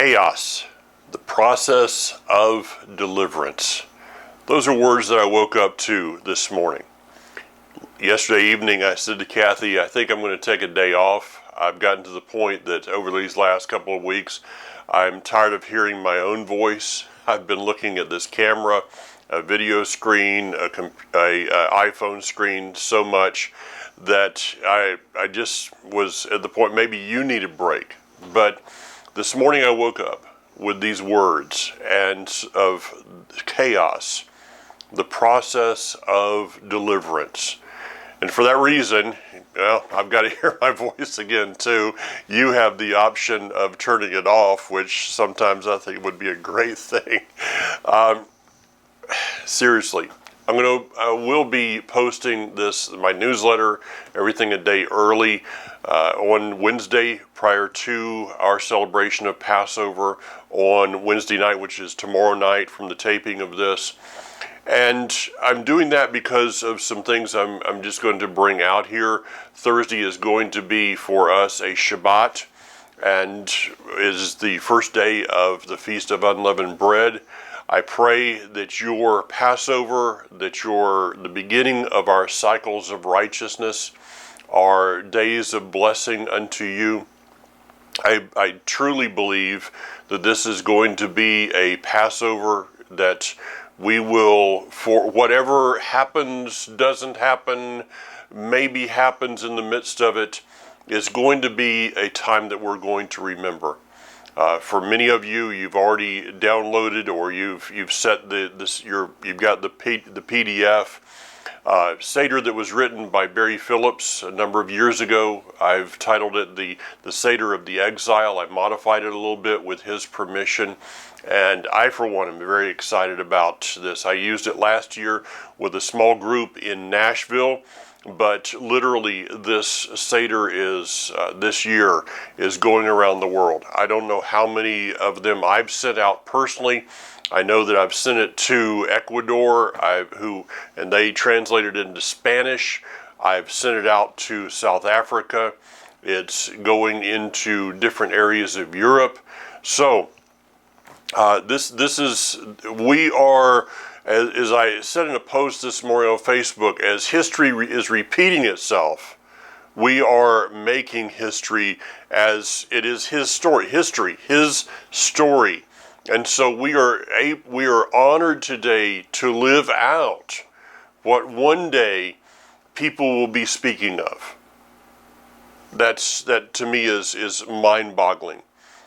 Chaos, the process of deliverance. Those are words that I woke up to this morning. Yesterday evening I said to Kathy, I think I'm going to take a day off. I've gotten to the point that over these last couple of weeks I'm tired of hearing my own voice. I've been looking at this camera, a video screen, a iPhone screen so much that I just was at the point maybe you need a break. But this morning I woke up with these words and of chaos, the process of deliverance. And for that reason, well, I've got to hear my voice again too. You have the option of turning it off, which sometimes I think would be a great thing. Seriously, I will be posting my newsletter, everything a day early, on Wednesday prior to our celebration of Passover on Wednesday night, which is tomorrow night from the taping of this. And I'm doing that because of some things I'm just going to bring out here. Thursday is going to be for us a Shabbat, and is the first day of the Feast of Unleavened Bread. I pray that your Passover, that the beginning of our cycles of righteousness, are days of blessing unto you. I truly believe that this is going to be a Passover that we will, for whatever happens, doesn't happen, maybe happens in the midst of it, is going to be a time that we're going to remember. For many of you, you've already downloaded or you've set you've got the PDF Seder that was written by Barry Phillips a number of years ago. I've titled it the Seder of the Exile. I modified it a little bit with his permission, and I, for one, am very excited about this. I used it last year with a small group in Nashville, but literally this Seder this year is going around the world. I don't know how many of them I've sent out personally. I know that I've sent it to Ecuador, and they translated it into Spanish. I've sent it out to South Africa. It's going into different areas of Europe. So we are, as I said in a post this morning on Facebook, as history is repeating itself, we are making history as it is his story, his story. And so we are honored today to live out what one day people will be speaking of. That to me is mind-boggling.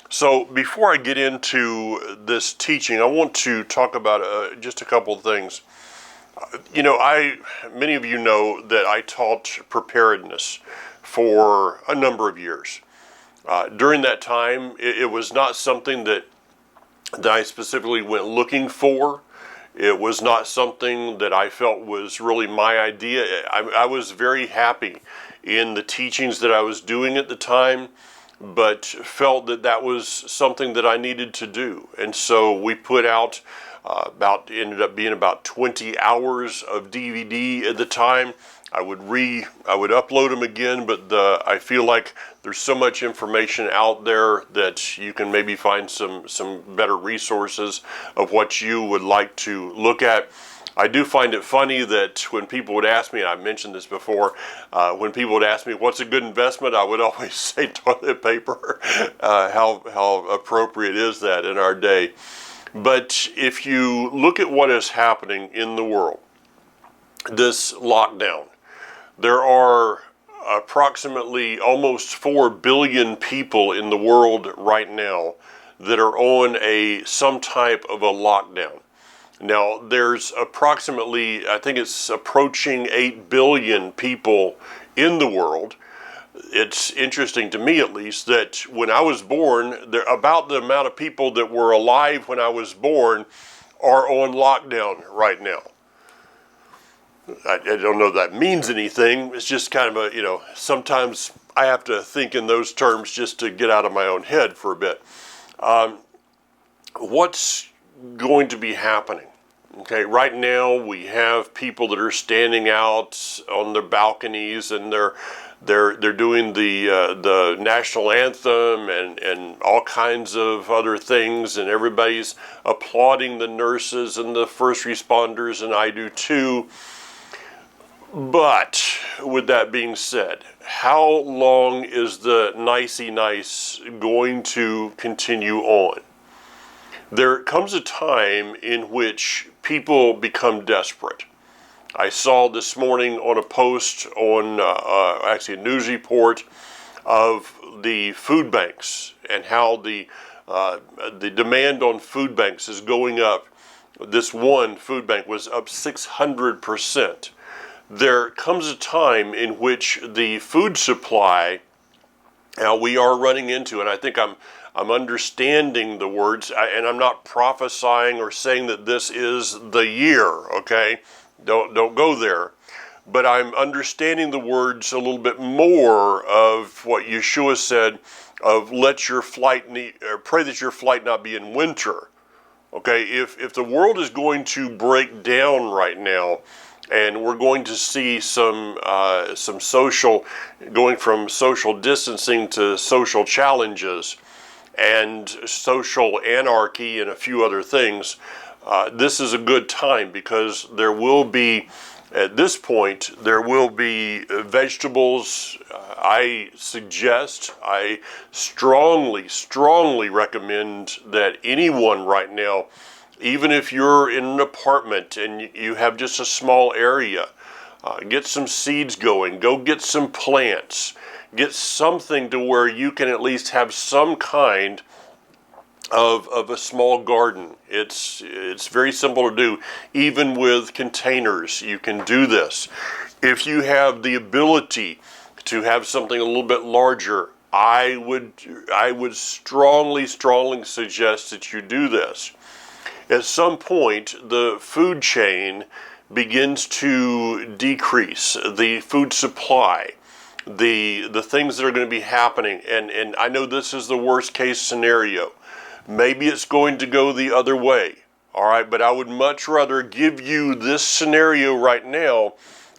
So before I get into this teaching, I want to talk about just a couple of things. Many of you know that I taught preparedness for a number of years. During that time, it was not something that I specifically went looking for. It was not something that I felt was really my idea. I was very happy in the teachings that I was doing at the time, but felt that was something that I needed to do. And so we put out ended up being about 20 hours of DVD at the time. I would upload them again, but I feel like there's so much information out there that you can maybe find some better resources of what you would like to look at. I do find it funny that when people would ask me, and I've mentioned this before, when people would ask me what's a good investment, I would always say toilet paper. How appropriate is that in our day? But if you look at what is happening in the world, this lockdown, there are approximately almost 4 billion people in the world right now that are on some type of a lockdown. Now, there's approximately, I think it's approaching 8 billion people in the world. It's interesting to me, at least, that when I was born, about the amount of people that were alive when I was born are on lockdown right now. I don't know if that means anything. It's just kind of sometimes I have to think in those terms just to get out of my own head for a bit. What's going to be happening? Okay, right now we have people that are standing out on their balconies and They're doing the national anthem and all kinds of other things, and everybody's applauding the nurses and the first responders, and I do too. But with that being said, how long is the nicey nice going to continue on? There comes a time in which people become desperate. I saw this morning on a post on actually a news report of the food banks and how the demand on food banks is going up. This one food bank was up 600%. There comes a time in which the food supply, now we are running into, and I think I'm understanding the words, and I'm not prophesying or saying that this is the year, okay? Don't go there. But I'm understanding the words a little bit more of what Yeshua said of pray that your flight not be in winter. Okay, if the world is going to break down right now, and we're going to see some going from social distancing to social challenges and social anarchy and a few other things, this is a good time, because there will be, at this point, there will be vegetables. I strongly recommend that anyone right now, even if you're in an apartment and you have just a small area, get some seeds going, go get some plants, get something to where you can at least have some kind of a small garden. It's very simple to do. Even with containers, you can do this. If you have the ability to have something a little bit larger, I would strongly suggest that you do this. At some point, the food chain begins to decrease, the food supply, the things that are going to be happening, and I know this is the worst case scenario. Maybe it's going to go the other way, all right? But I would much rather give you this scenario right now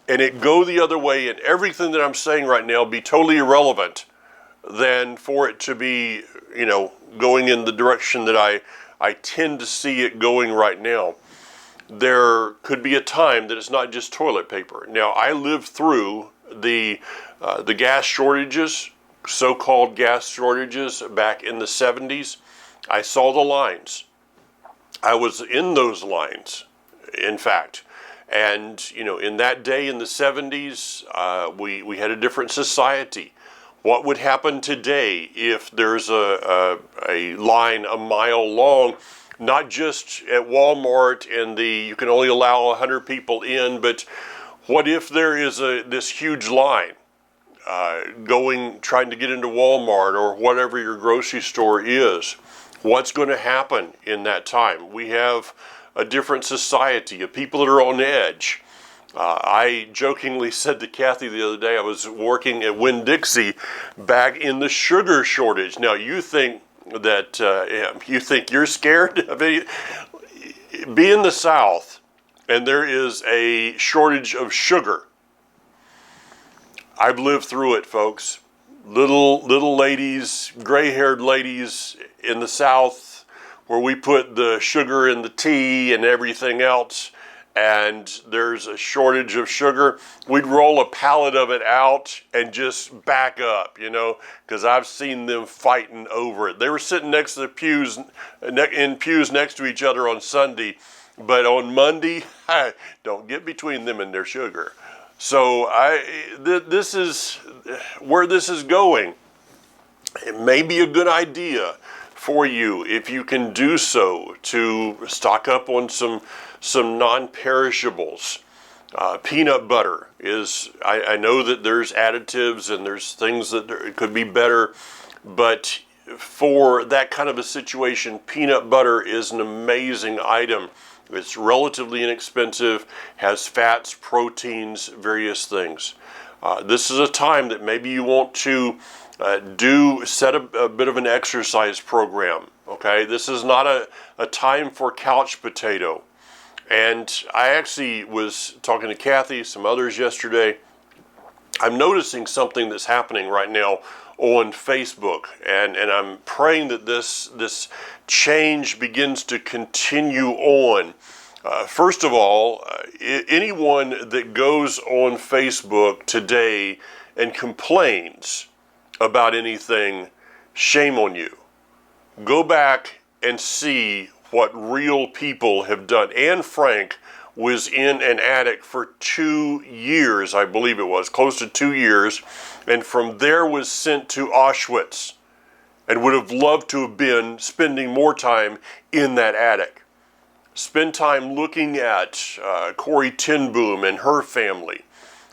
and it go the other way and everything that I'm saying right now be totally irrelevant than for it to be, going in the direction that I tend to see it going right now. There could be a time that it's not just toilet paper. Now, I lived through the gas shortages, so-called gas shortages back in the 70s. I saw the lines. I was in those lines, in fact. And, in that day in the 70s, we had a different society. What would happen today if there's a line a mile long, not just at Walmart and you can only allow 100 people in, but what if there is this huge line trying to get into Walmart or whatever your grocery store is? What's going to happen in that time? We have a different society of people that are on edge. I jokingly said to Kathy the other day, I was working at Winn-Dixie back in the sugar shortage. Now, you think that you're scared of it? Be in the South, and there is a shortage of sugar. I've lived through it, folks. Little ladies, gray-haired ladies in the South, where we put the sugar in the tea and everything else, and there's a shortage of sugar, we'd roll a pallet of it out and just back up, because I've seen them fighting over it. They were sitting next to the pews, in pews next to each other on Sunday, but on Monday, don't get between them and their sugar. So this is where this is going. It may be a good idea for you, if you can do so, to stock up on some non-perishables. Peanut butter is, I know that there's additives and there's things that it could be better, but for that kind of a situation, peanut butter is an amazing item. It's relatively inexpensive, has fats, proteins, various things. This is a time that maybe you want to set a bit of an exercise program, okay? This is not a time for couch potato. And I actually was talking to Kathy, some others yesterday, I'm noticing something that's happening right now on Facebook, and I'm praying that this change begins to continue on. First of all, anyone that goes on Facebook today and complains about anything, shame on you. Go back and see what real people have done. Anne Frank was in an attic for 2 years, I believe it was, close to 2 years, and from there was sent to Auschwitz and would have loved to have been spending more time in that attic. Spend time looking at Corrie ten Boom and her family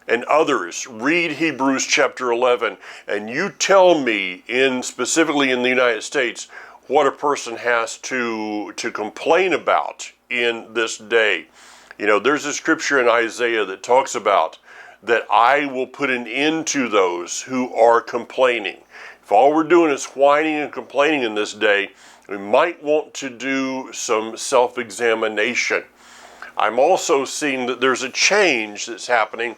and others. Read Hebrews chapter 11, and you tell me, specifically in the United States, what a person has to complain about in this day. You know, there's a scripture in Isaiah that talks about that I will put an end to those who are complaining. If all we're doing is whining and complaining in this day, we might want to do some self-examination. I'm also seeing that there's a change that's happening.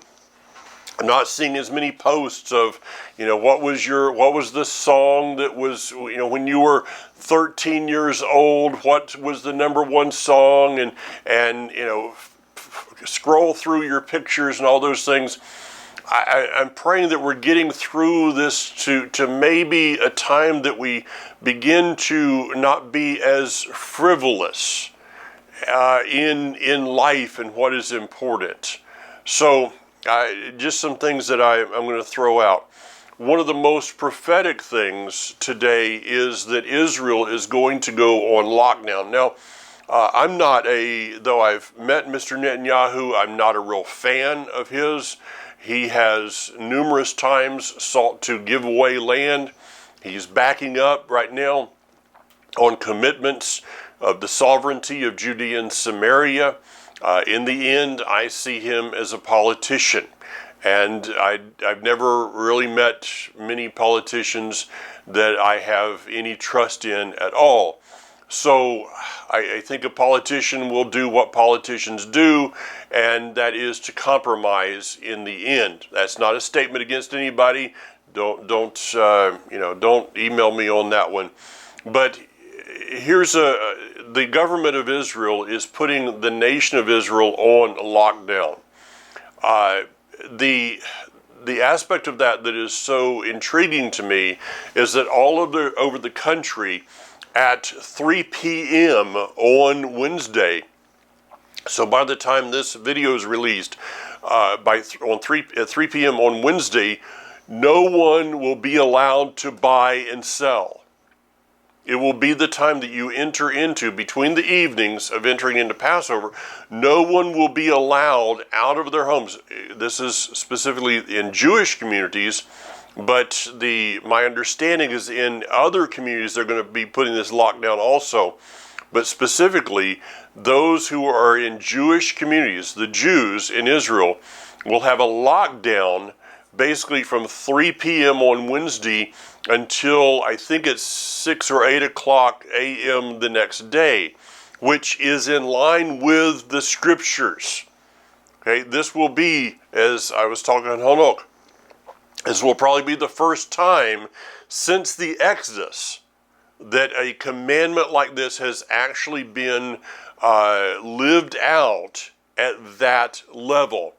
I'm not seeing as many posts of, what was the song that was, when you were 13 years old, what was the number one song, and scroll through your pictures and all those things. I'm praying that we're getting through this to maybe a time that we begin to not be as frivolous in life and what is important. So just some things that I'm going to throw out. One of the most prophetic things today is that Israel is going to go on lockdown. Now, though I've met Mr. Netanyahu, I'm not a real fan of his. He has numerous times sought to give away land. He's backing up right now on commitments of the sovereignty of Judea and Samaria. In the end, I see him as a politician. And I've never really met many politicians that I have any trust in at all. So I think a politician will do what politicians do, and that is to compromise in the end. That's not a statement against anybody. Don't email me on that one. But the government of Israel is putting the nation of Israel on lockdown. The aspect of that is so intriguing to me is that over the country at 3 p.m. on Wednesday, so by the time this video is released, at 3 p.m. on Wednesday, no one will be allowed to buy and sell. It will be the time that you enter into, between the evenings of entering into Passover, no one will be allowed out of their homes. This is specifically in Jewish communities, but my understanding is in other communities they're going to be putting this lockdown also. But specifically, those who are in Jewish communities, the Jews in Israel, will have a lockdown basically from 3 p.m. on Wednesday until I think it's 6 or 8 o'clock a.m. the next day, which is in line with the scriptures. Okay, this will be, as I was talking on Honok, this will probably be the first time since the Exodus that a commandment like this has actually been lived out at that level.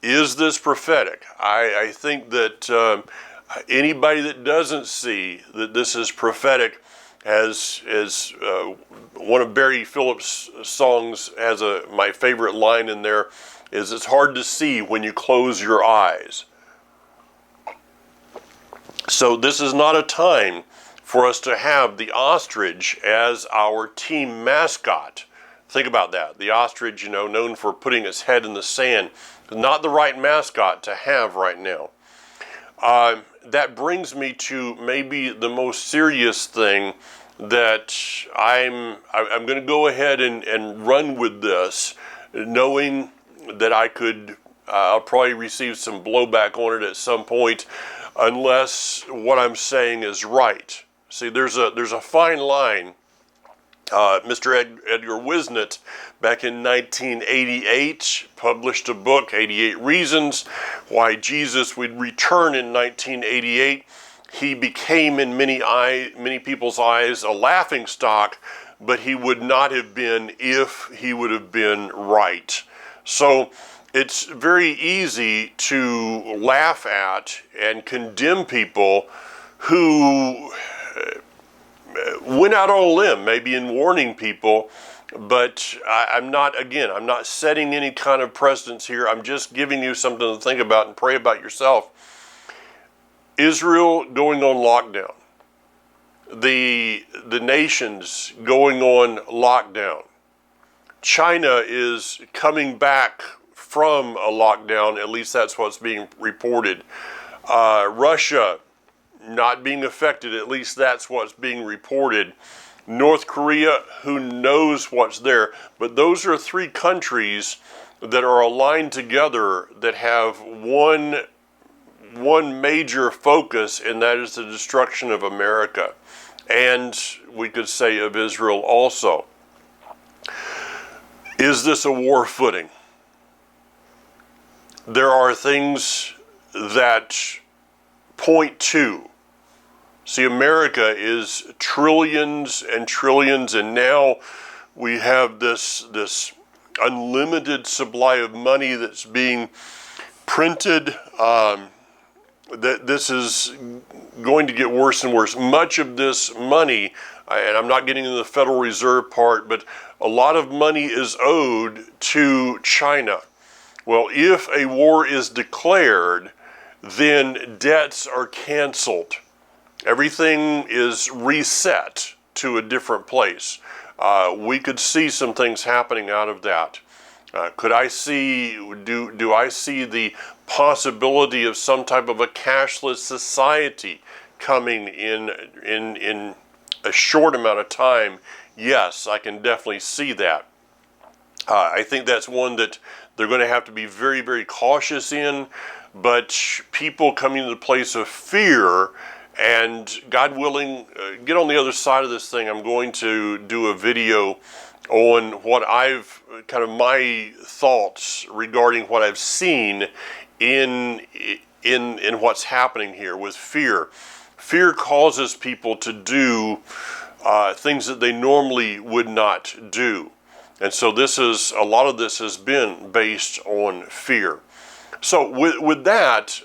Is this prophetic? I think that anybody that doesn't see that this is prophetic, as one of Barry Phillips' songs has my favorite line in there, is it's hard to see when you close your eyes. So this is not a time for us to have the ostrich as our team mascot. Think about that. The ostrich, known for putting its head in the sand, is not the right mascot to have right now. That brings me to maybe the most serious thing that I'm going to go ahead and run with this, knowing that I'll probably receive some blowback on it at some point, unless what I'm saying is right. See, there's a fine line Mr. Edgar Wisnett, back in 1988, published a book, 88 Reasons Why Jesus Would Return in 1988. He became, in many people's eyes, a laughingstock, but he would not have been if he would have been right. So it's very easy to laugh at and condemn people who went out on a limb, maybe in warning people, but I'm not setting any kind of precedence here. I'm just giving you something to think about and pray about yourself. Israel going on lockdown. The nations going on lockdown. China is coming back from a lockdown, at least that's what's being reported. Russia not being affected, at least that's what's being reported. North Korea, who knows what's there, but those are three countries that are aligned together that have one major focus, and that is the destruction of America, and we could say of Israel also. Is this a war footing? There are things that point to. See, America is trillions and trillions, and now we have this unlimited supply of money that's being printed. That this is going to get worse and worse. Much of this money, and I'm not getting into the Federal Reserve part, but a lot of money is owed to China. Well, if a war is declared, then debts are canceled. Everything is reset to a different place. We could see some things happening out of that. Do I see the possibility of some type of a cashless society coming in a short amount of time? Yes, I can definitely see that. I think that's one that they're going to have to be very, very cautious in, but people coming to the place of fear, and God willing, get on the other side of this thing. I'm going to do a video on what I've kind of my thoughts regarding what I've seen in what's happening here with fear. Fear causes people to do things that they normally would not do, and so a lot of this has been based on fear. So with that,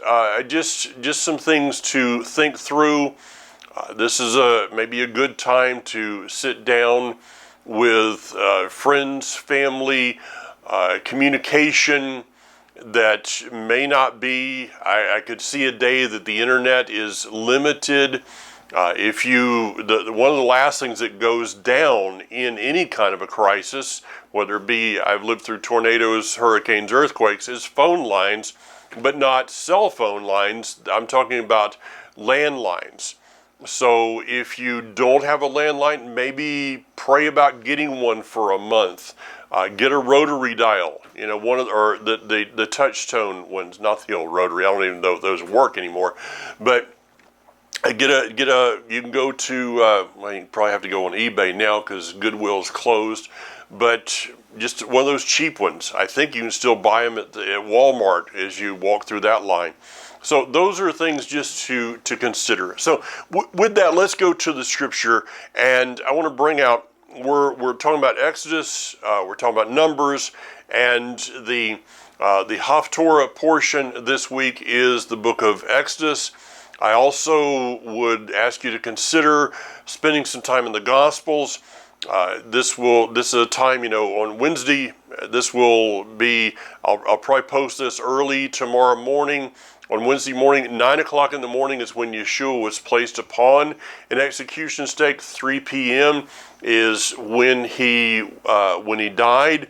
just some things to think through. This is maybe a good time to sit down with friends, family, communication that may not be. I could see a day that the internet is limited. One of the last things that goes down in any kind of a crisis, whether it be, I've lived through tornadoes, hurricanes, earthquakes, is phone lines, but not cell phone lines. I'm talking about landlines. So if you don't have a landline, maybe pray about getting one for a month. Get a rotary dial, or the touch tone ones, not the old rotary. I don't even know if those work anymore, but you can go to, you probably have to go on eBay now because Goodwill's closed, but just one of those cheap ones. I think you can still buy them at Walmart as you walk through that line. So those are things just to consider. So with that, let's go to the scripture, and I want to bring out, we're talking about Exodus, we're talking about Numbers, and the Haftorah portion this week is the book of Exodus. I also would ask you to consider spending some time in the Gospels. This is a time, on Wednesday. This will be, I'll probably post this early tomorrow morning. On Wednesday morning, 9 o'clock in the morning is when Yeshua was placed upon an execution stake. 3 p.m. is when he died.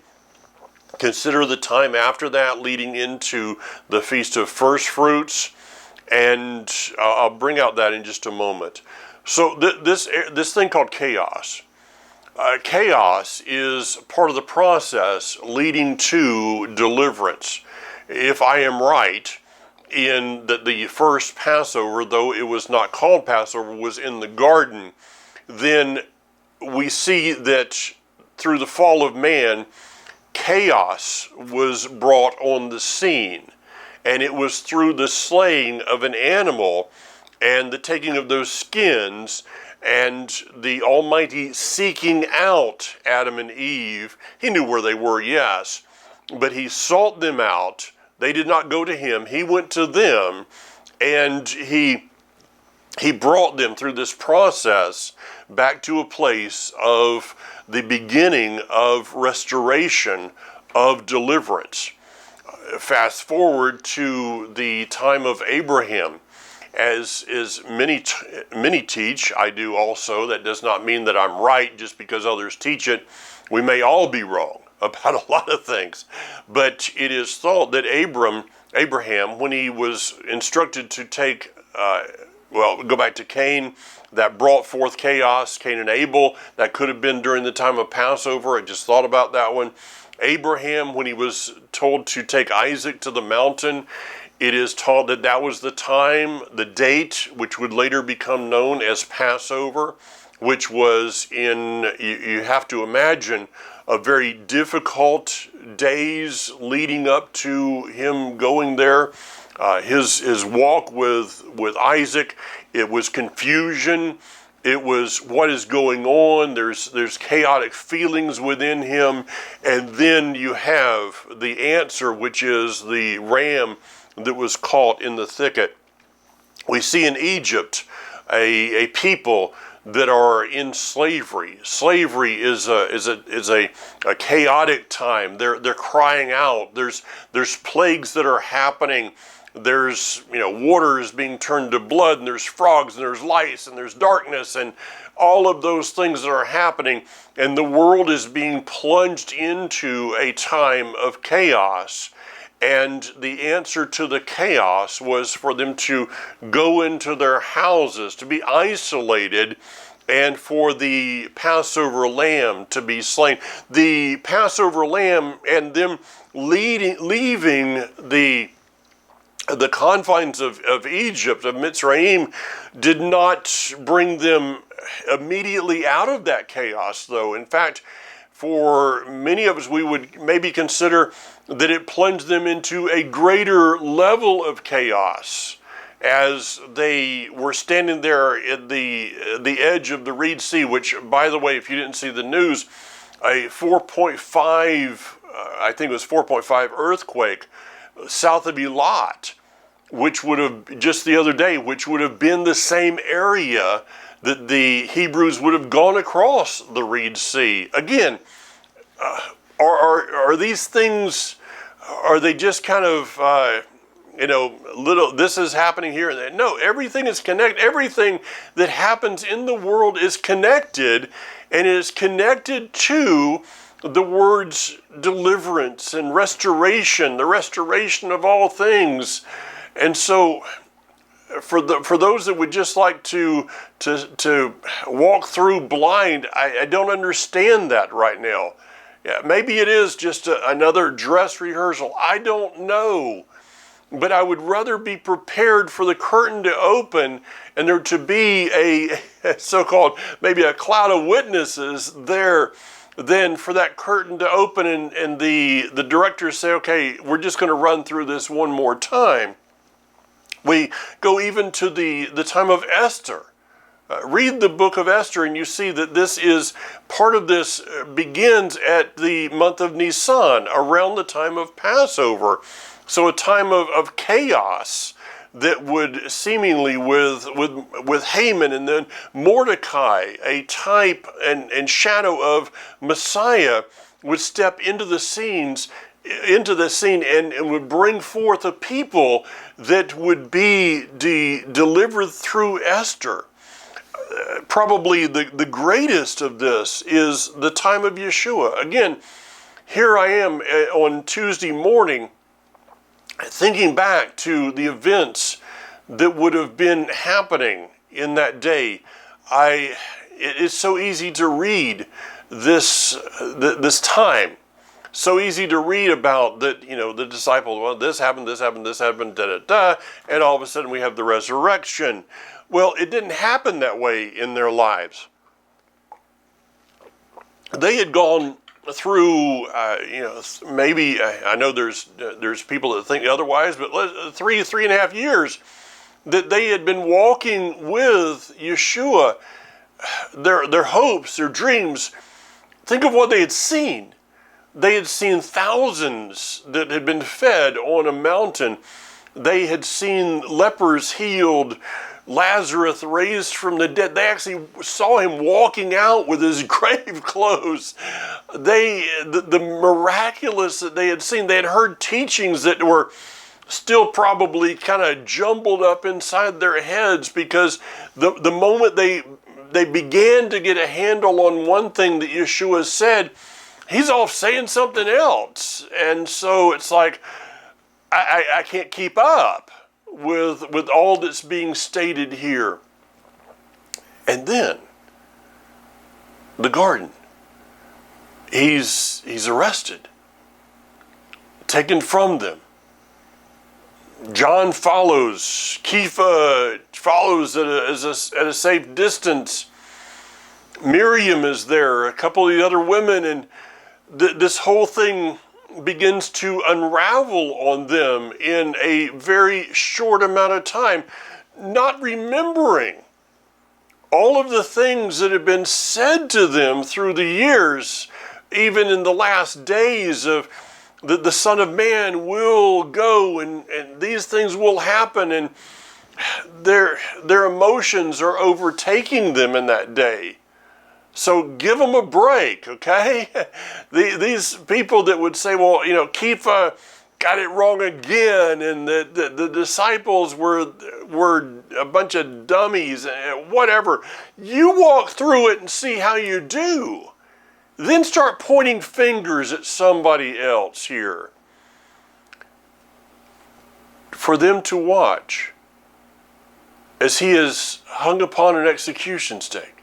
Consider the time after that leading into the Feast of First Fruits, and I'll bring out that in just a moment. So this thing called chaos. Chaos is part of the process leading to deliverance. If I am right, in that the first Passover, though it was not called Passover, was in the garden, then we see that through the fall of man, chaos was brought on the scene. And it was through the slaying of an animal and the taking of those skins and the Almighty seeking out Adam and Eve. He knew where they were, yes, but he sought them out. They did not go to him. He went to them, and he brought them through this process back to a place of the beginning of restoration, of deliverance. Fast forward to the time of Abraham. As many teach, I do also. That does not mean that I'm right just because others teach it. We may all be wrong about a lot of things. But it is thought that Abraham, when he was instructed to take, go back to Cain, that brought forth chaos, Cain and Abel, that could have been during the time of Passover. I just thought about that one. Abraham, when he was told to take Isaac to the mountain, it is taught that that was the time, the date, which would later become known as Passover, which was you have to imagine, a very difficult days leading up to him going there. His walk with Isaac, it was confusion. It was what is going on. There's chaotic feelings within him. And then you have the answer, which is the ram that was caught in the thicket. We see in Egypt a people that are in slavery. Slavery is a chaotic time. They're crying out. There's plagues that are happening. There's water is being turned to blood, and there's frogs, and there's lice, and there's darkness, and all of those things that are happening. And the world is being plunged into a time of chaos. And the answer to the chaos was for them to go into their houses, to be isolated, and for the Passover lamb to be slain. The Passover lamb and them leaving the confines of Egypt, of Mitzrayim, did not bring them immediately out of that chaos, though. In fact, for many of us, we would maybe consider that it plunged them into a greater level of chaos as they were standing there at the edge of the Reed Sea, which, by the way, if you didn't see the news, a 4.5, I think it was 4.5 earthquake south of Eilat, which would have, just the other day, which would have been the same area that the Hebrews would have gone across the Reed Sea. Again, are these things, are they just kind of, little, this is happening here and there? No, everything is connected. Everything that happens in the world is connected, and is connected to the words deliverance and restoration, the restoration of all things. And so for those that would just like to walk through blind, I don't understand that right now. Yeah, maybe it is just another dress rehearsal. I don't know. But I would rather be prepared for the curtain to open and there to be a so-called, maybe a cloud of witnesses there, than for that curtain to open and the directors say, okay, we're just going to run through this one more time. We go even to the time of Esther. Read the book of Esther and you see that this is, part of this begins at the month of Nisan, around the time of Passover. So a time of chaos that would seemingly with Haman, and then Mordecai, a type and shadow of Messiah, would step into the scene and would bring forth a people that would be delivered through Esther. Probably the greatest of this is the time of Yeshua. Again, here I am on Tuesday morning thinking back to the events that would have been happening in that day. It is so easy to read this time. So easy to read about that, the disciples, well, this happened, and all of a sudden we have the resurrection. Well, it didn't happen that way in their lives. they had gone through, maybe, I know there's people that think otherwise, but 3.5 years that they had been walking with Yeshua, their hopes, their dreams. Think of what they had seen. They had seen thousands that had been fed on a mountain. They had seen lepers healed, Lazarus raised from the dead. They actually saw him walking out with his grave clothes. The miraculous that they had seen, they had heard teachings that were still probably kind of jumbled up inside their heads, because the moment they began to get a handle on one thing that Yeshua said, he's off saying something else. And so it's like, I can't keep up with all that's being stated here. And then the garden, he's arrested, taken from them. John follows. Kepha follows at a safe distance. Miriam is there, a couple of the other women, and this whole thing begins to unravel on them in a very short amount of time, not remembering all of the things that have been said to them through the years, even in the last days of the Son of Man will go and these things will happen, and their emotions are overtaking them in that day. So give them a break, okay? These people that would say, well, Kepha got it wrong again, and the disciples were a bunch of dummies, whatever. You walk through it and see how you do. Then start pointing fingers at somebody else here. For them to watch as he is hung upon an execution stake.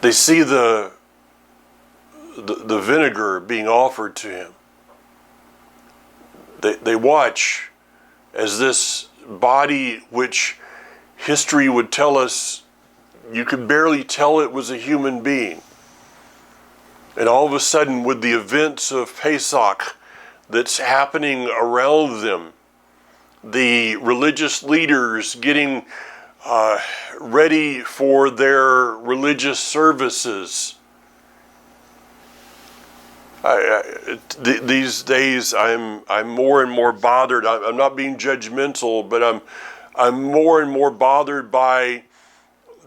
They see the vinegar being offered to him. They watch as this body, which history would tell us you could barely tell it was a human being. And all of a sudden, with the events of Pesach that's happening around them, the religious leaders getting ready for their religious services. These days, I'm more and more bothered. I'm not being judgmental, but I'm more and more bothered by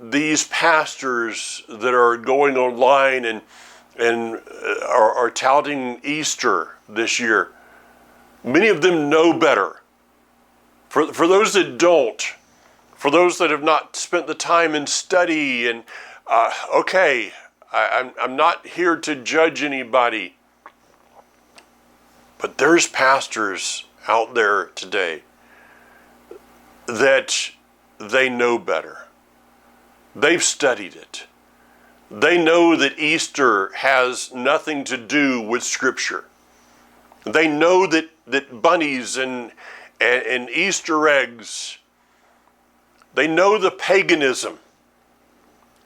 these pastors that are going online and are touting Easter this year. Many of them know better. For those that don't, for those that have not spent the time in study, and I'm not here to judge anybody, but there's pastors out there today that they know better. They've studied it. They know that Easter has nothing to do with Scripture. They know that bunnies and Easter eggs, they know the paganism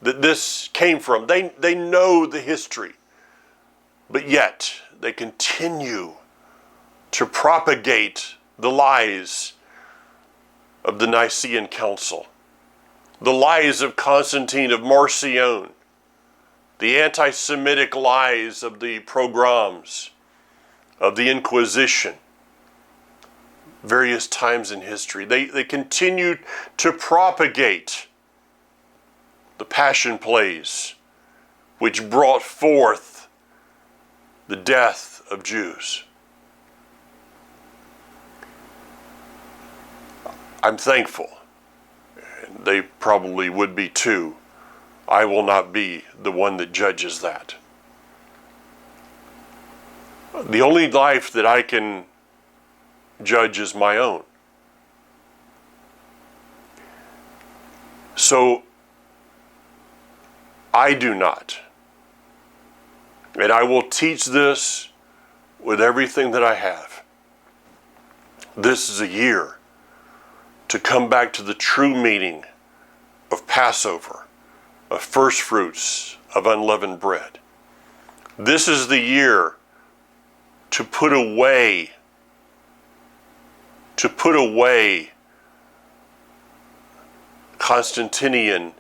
that this came from. They know the history. But yet, they continue to propagate the lies of the Nicene Council, the lies of Constantine of Marcion, the anti-Semitic lies of the pogroms, of the Inquisition, various times in history. They continue to propagate the Passion plays, which brought forth the death of Jews. I'm thankful, and they probably would be too. I will not be the one that judges that. The only life that I can judge is my own. So I do not. And I will teach this with everything that I have. This is a year to come back to the true meaning of Passover, of first fruits of unleavened bread. This is the year to put away Constantinian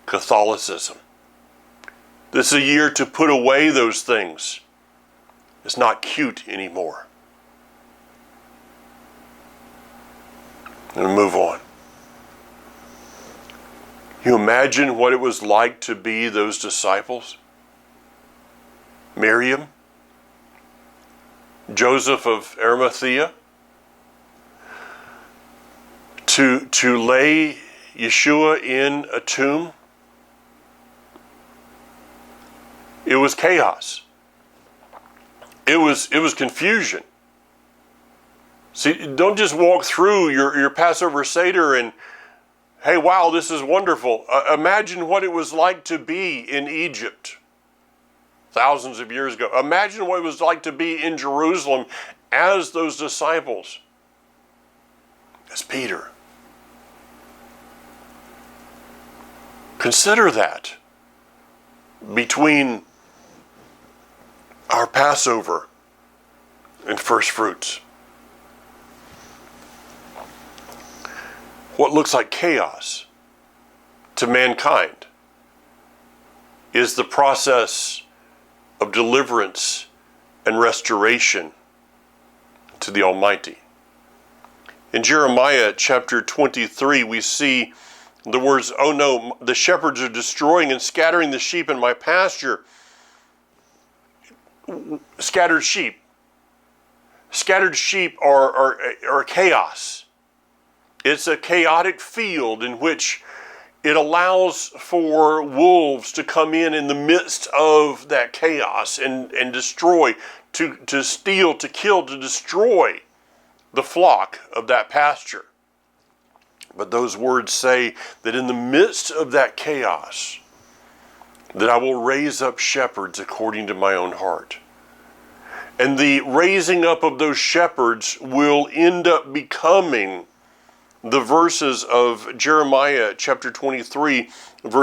Catholicism. This is a year to put away those things. It's not cute anymore. And move on. You imagine what it was like to be those disciples? Miriam, Joseph of Arimathea, to lay Yeshua in a tomb. It was chaos. It was confusion. See, don't just walk through your Passover Seder and, hey, wow, this is wonderful. Imagine what it was like to be in Egypt thousands of years ago. Imagine what it was like to be in Jerusalem as those disciples, as Peter. Consider that between our Passover and first fruits. What looks like chaos to mankind is the process of deliverance and restoration to the Almighty. In Jeremiah chapter 23, we see the words, "Oh no, the shepherds are destroying and scattering the sheep in my pasture." Scattered sheep. Scattered sheep are chaos. It's a chaotic field in which it allows for wolves to come in the midst of that chaos and destroy, to steal, to kill, to destroy the flock of that pasture. But those words say that in the midst of that chaos, that I will raise up shepherds according to my own heart. And the raising up of those shepherds will end up becoming the verses of Jeremiah chapter 23,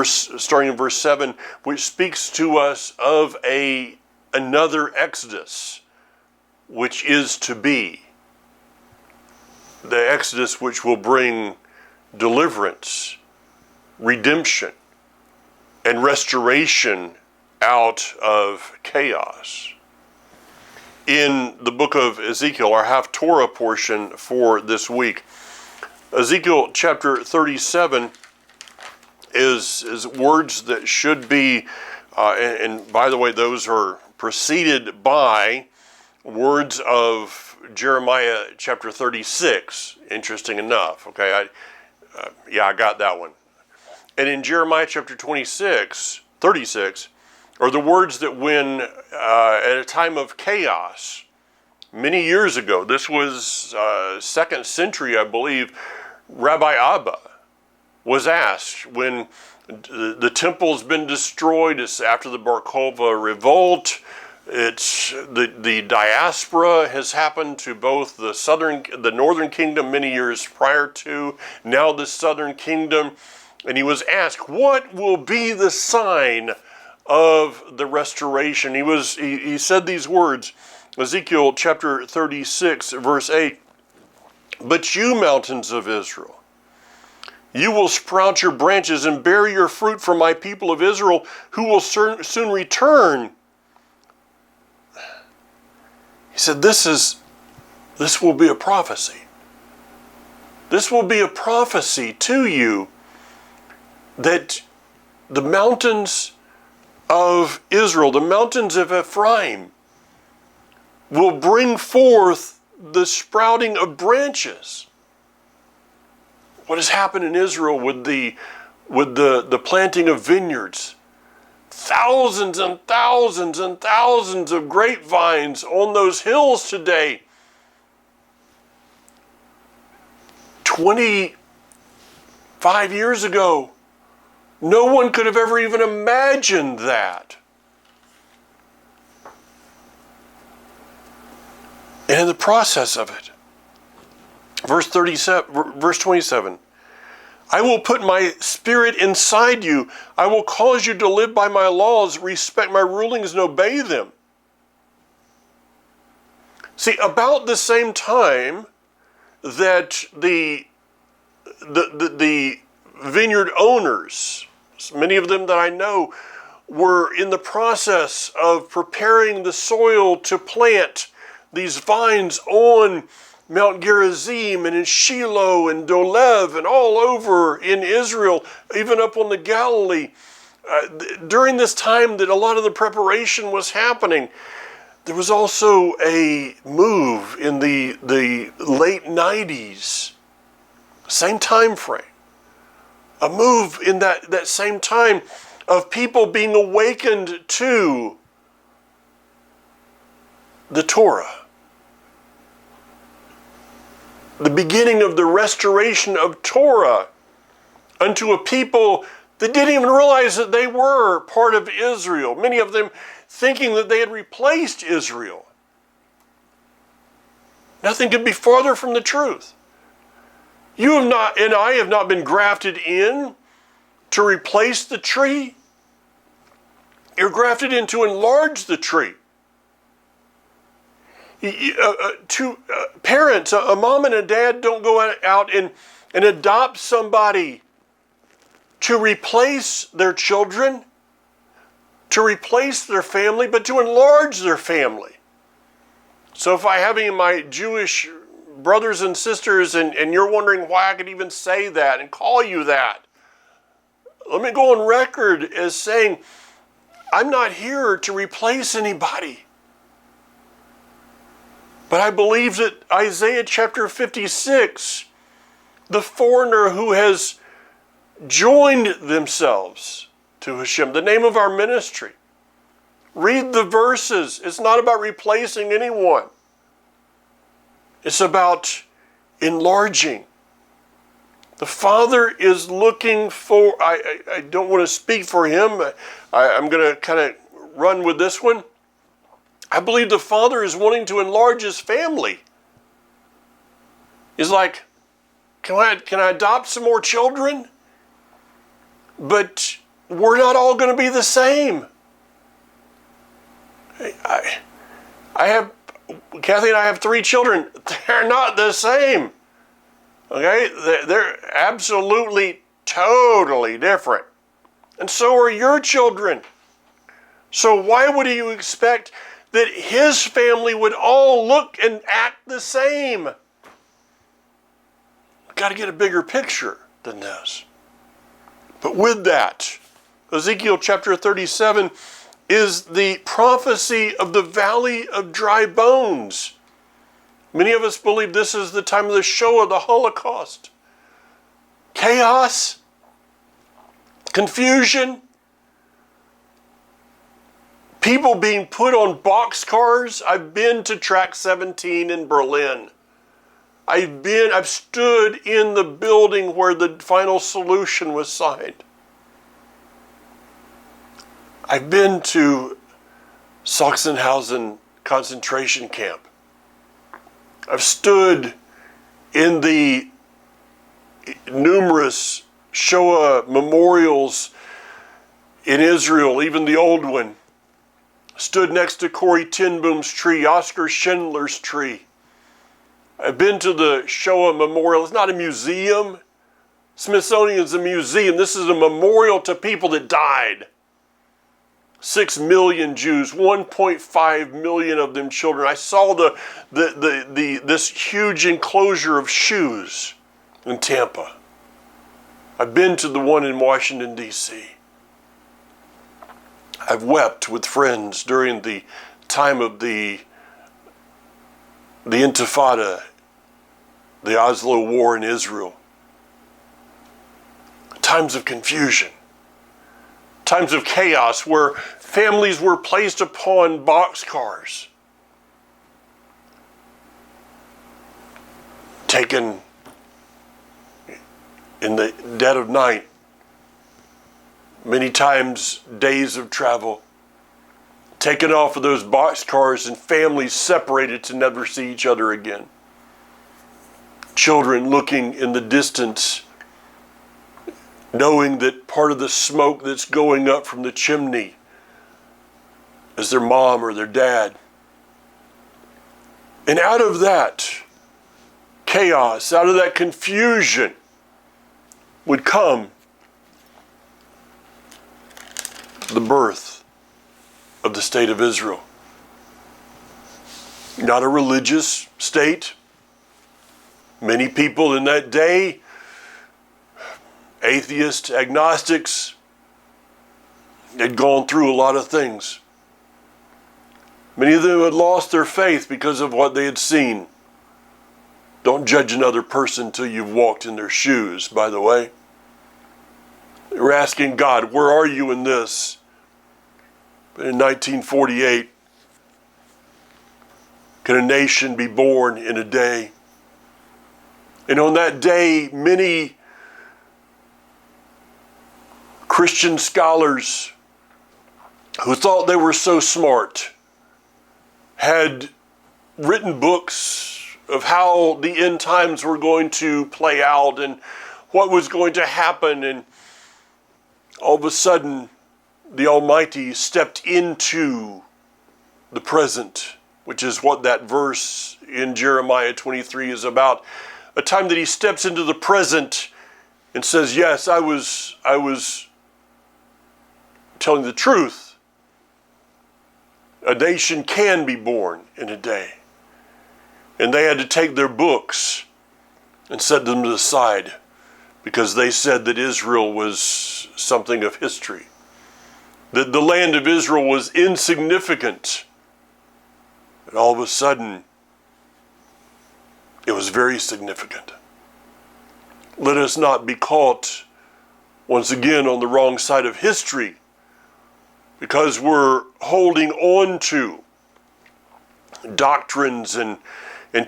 starting in verse 7, which speaks to us of another Exodus, which is to be. The Exodus which will bring deliverance, redemption, and restoration out of chaos. In the book of Ezekiel, our Haftorah portion for this week, Ezekiel chapter 37 is words that should be, and by the way, those are preceded by words of Jeremiah chapter 36, interesting enough, okay, I got that one. And in Jeremiah chapter 36 are the words that when, at a time of chaos, many years ago, this was 2nd century, I believe, Rabbi Abba was asked when the temple's been destroyed. It's after the Bar Kokhba revolt. It's the diaspora has happened to both the northern kingdom many years prior to, now the southern kingdom. And he was asked, what will be the sign of the restoration? He said these words, Ezekiel chapter 36, verse 8, "But you, mountains of Israel, you will sprout your branches and bear your fruit for my people of Israel, who will soon return." He said, this will be a prophecy. This will be a prophecy to you that the mountains of Israel, the mountains of Ephraim, will bring forth the sprouting of branches. What has happened in Israel with the planting of vineyards? Thousands and thousands and thousands of grapevines on those hills today. 25 years ago, no one could have ever even imagined that. And in the process of it, verse 27, I will put my spirit inside you. I will cause you to live by my laws, respect my rulings, and obey them. See, about the same time that the vineyard owners, many of them that I know, were in the process of preparing the soil to plant these vines on Mount Gerizim and in Shiloh and Dolev and all over in Israel, even up on the Galilee. During this time that a lot of the preparation was happening, there was also a move in the late 90s, same time frame, a move in that same time of people being awakened to the Torah. The beginning of the restoration of Torah unto a people that didn't even realize that they were part of Israel. Many of them thinking that they had replaced Israel. Nothing could be farther from the truth. You have not, and I have not been grafted in to replace the tree. You're grafted in to enlarge the tree. Parents, a mom and a dad don't go out and adopt somebody to replace their children, to replace their family, but to enlarge their family. So if I have any of my Jewish brothers and sisters and you're wondering why I could even say that and call you that, let me go on record as saying, I'm not here to replace anybody. But I believe that Isaiah chapter 56, the foreigner who has joined themselves to Hashem, the name of our ministry. Read the verses. It's not about replacing anyone. It's about enlarging. The Father is looking for, I don't want to speak for him. I'm going to kind of run with this one. I believe the Father is wanting to enlarge his family. He's like, can I adopt some more children? But we're not all going to be the same. Kathy and I have 3 children. They're not the same. Okay? They're absolutely, totally different. And so are your children. So why would you expect that his family would all look and act the same? We've got to get a bigger picture than this. But with that, Ezekiel chapter 37 is the prophecy of the valley of dry bones. Many of us believe this is the time of the Shoah, the Holocaust. Chaos, confusion, people being put on boxcars. I've been to Track 17 in Berlin. I've stood in the building where the final solution was signed. I've been to Sachsenhausen concentration camp. I've stood in the numerous Shoah memorials in Israel, even the old one. Stood next to Corrie ten Boom's tree, Oskar Schindler's tree. I've been to the Shoah Memorial. It's not a museum. Smithsonian is a museum. This is a memorial to people that died. 6 million Jews, 1.5 million of them children. I saw this huge enclosure of shoes in Tampa. I've been to the one in Washington, D.C. I've wept with friends during the time of the Intifada, the Oslo War in Israel. Times of confusion. Times of chaos where families were placed upon boxcars, taken in the dead of night, many times days of travel, taken off of those boxcars and families separated to never see each other again. Children looking in the distance knowing that part of the smoke that's going up from the chimney is their mom or their dad. And out of that chaos, out of that confusion would come the birth of the state of Israel. Not a religious state. Many people in that day, atheists, agnostics, had gone through a lot of things. Many of them had lost their faith because of what they had seen. Don't judge another person till you've walked in their shoes, by the way. They were asking God, where are you in this? But in 1948, can a nation be born in a day? And on that day, many Christian scholars who thought they were so smart had written books of how the end times were going to play out and what was going to happen. And all of a sudden, the Almighty stepped into the present, which is what that verse in Jeremiah 23 is about. A time that he steps into the present and says, yes, I was telling the truth. A nation can be born in a day. And they had to take their books and set them aside because they said that Israel was something of history. That the land of Israel was insignificant. And all of a sudden, it was very significant. Let us not be caught once again on the wrong side of history because we're holding on to doctrines and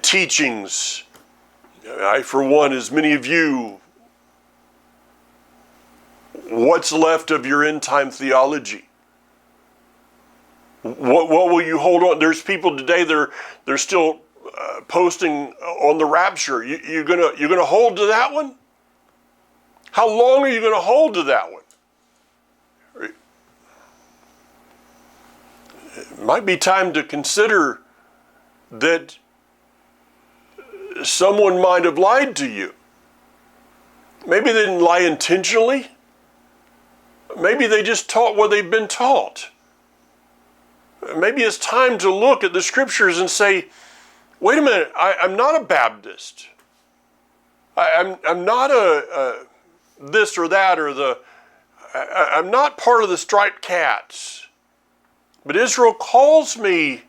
teachings. I, for one, as many of you, what's left of your end time theology? What will you hold on? There's people today, they're still posting on the rapture. You're gonna hold to that one? How long are you going to hold to that one? It might be time to consider that someone might have lied to you. Maybe they didn't lie intentionally. Maybe they just taught what they've been taught. Maybe it's time to look at the scriptures and say, wait a minute, I'm not a Baptist. I'm not a this or that or I'm not part of the striped cats. But Israel calls me,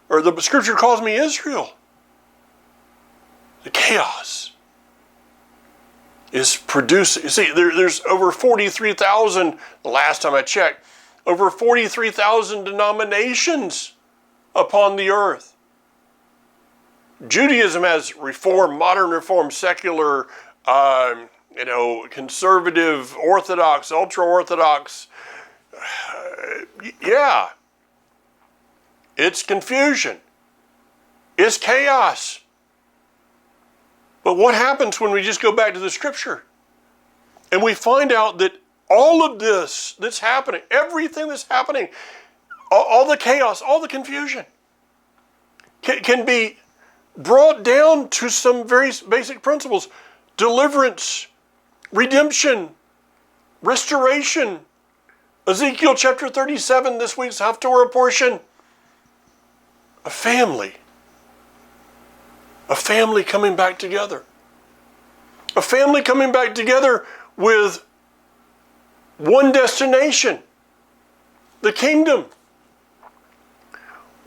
or the scripture calls me Israel. The chaos is producing. You see, there's over 43,000, the last time I checked, over 43,000 denominations upon the earth. Judaism has Reform, Modern Reform, secular, conservative, Orthodox, ultra-Orthodox. Yeah. It's confusion. It's chaos. But what happens when we just go back to the scripture? And we find out that all of this that's happening, everything that's happening, all the chaos, all the confusion, can be brought down to some very basic principles. Deliverance, redemption, restoration. Ezekiel chapter 37, this week's Haftorah portion. A family coming back together. A family coming back together with one destination, the kingdom.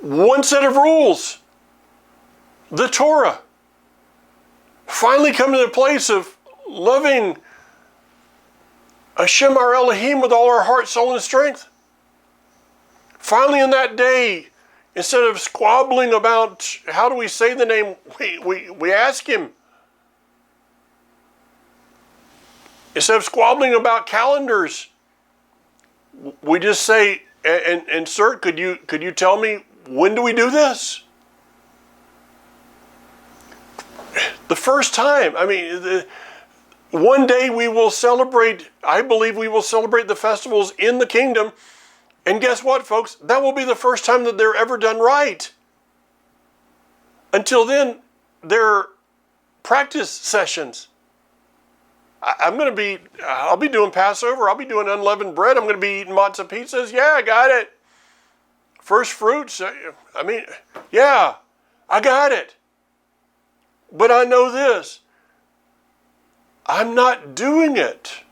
One set of rules, the Torah. Finally come to the place of loving Hashem our Elohim with all our heart, soul, and strength. Finally in that day, instead of squabbling about how do we say the name, we ask him. Instead of squabbling about calendars, we just say, and sir, could you tell me, when do we do this? The first time, one day we will celebrate, I believe we will celebrate the festivals in the kingdom. And guess what, folks? That will be the first time that they're ever done right. Until then, they're practice sessions. I'll be doing Passover. I'll be doing unleavened bread. I'm going to be eating matzah pizzas. Yeah, I got it. First fruits. Yeah, I got it. But I know this. I'm not doing it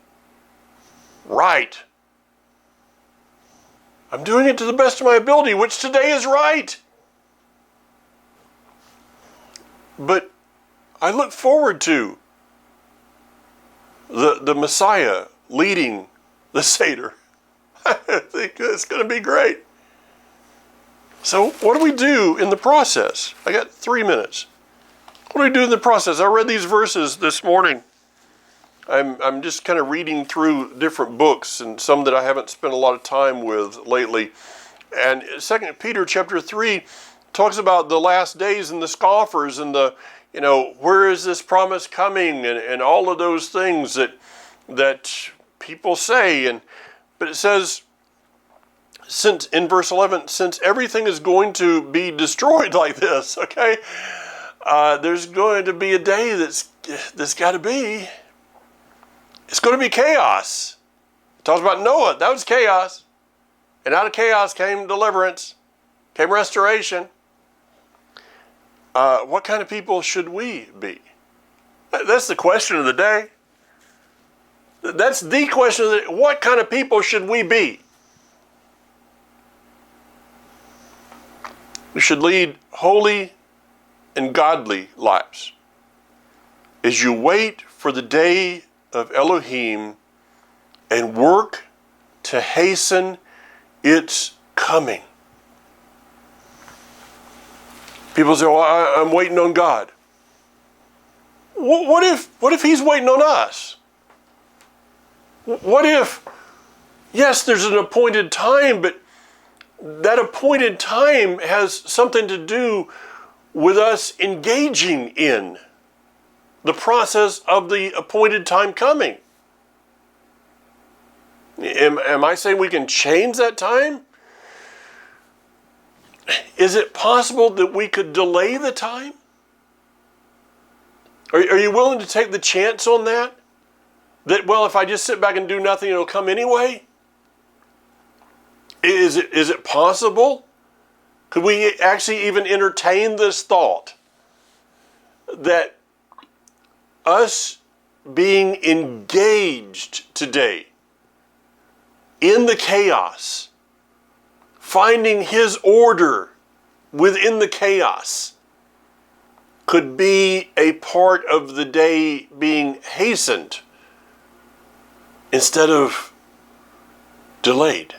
right. I'm doing it to the best of my ability, which today is right. But I look forward to the Messiah leading the Seder. I think it's going to be great. So what do we do in the process? I got 3 minutes. What do we do in the process? I read these verses this morning. I'm just kind of reading through different books and some that I haven't spent a lot of time with lately. And 2 Peter chapter 3 talks about the last days and the scoffers and where is this promise coming and all of those things that people say. But it says, since in verse 11, since everything is going to be destroyed like this, okay, there's going to be a day that's got to be. It's going to be chaos. It talks about Noah. That was chaos. And out of chaos came deliverance, came restoration. What kind of people should we be? That's the question of the day. That's the question of the day. What kind of people should we be? We should lead holy and godly lives. As you wait for the day of Elohim and work to hasten its coming. People say, well, I'm waiting on God. What if he's waiting on us? What if, yes, there's an appointed time, but that appointed time has something to do with us engaging in the process of the appointed time coming. Am I saying we can change that time? Is it possible that we could delay the time? Are you willing to take the chance on that? That, well, if I just sit back and do nothing, it'll come anyway? Is it possible? Could we actually even entertain this thought that us being engaged today in the chaos, finding his order within the chaos, could be a part of the day being hastened instead of delayed?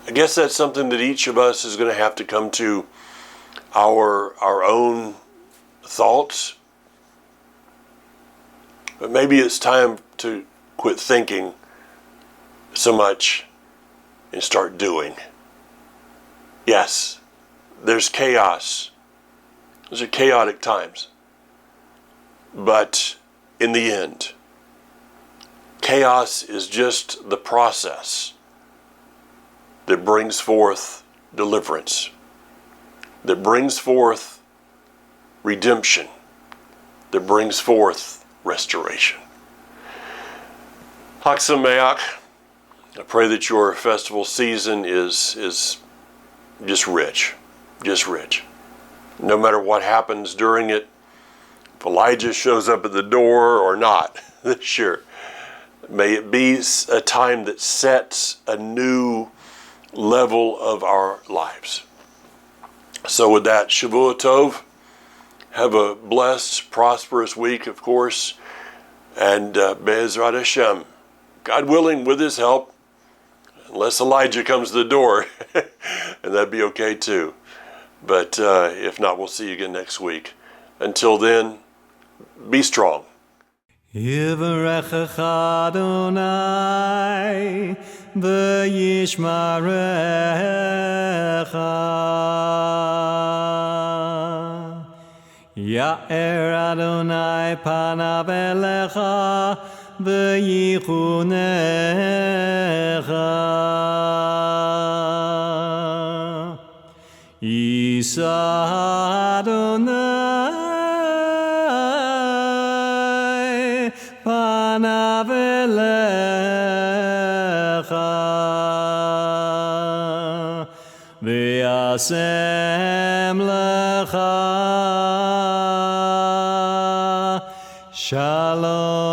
I guess that's something that each of us is going to have to come to our own thoughts. But maybe it's time to quit thinking so much and start doing. Yes, there's chaos. Those are chaotic times. But in the end, chaos is just the process that brings forth deliverance, that brings forth redemption, that brings forth restoration. Chag Sameach. I pray that your festival season is just rich. No matter what happens during it, if Elijah shows up at the door or not this year, may it be a time that sets a new level of our lives. So with that, Shavua Tov. Have a blessed, prosperous week, of course. And Be'ezrat Hashem, God willing, with his help, unless Elijah comes to the door, and that'd be okay too. But if not, we'll see you again next week. Until then, be strong. Yivarechecha Adonai v'yishmarecha יאר אדוני פניו אליך ויחונך. יישא אדוני פניו אליך וישם לך שלום.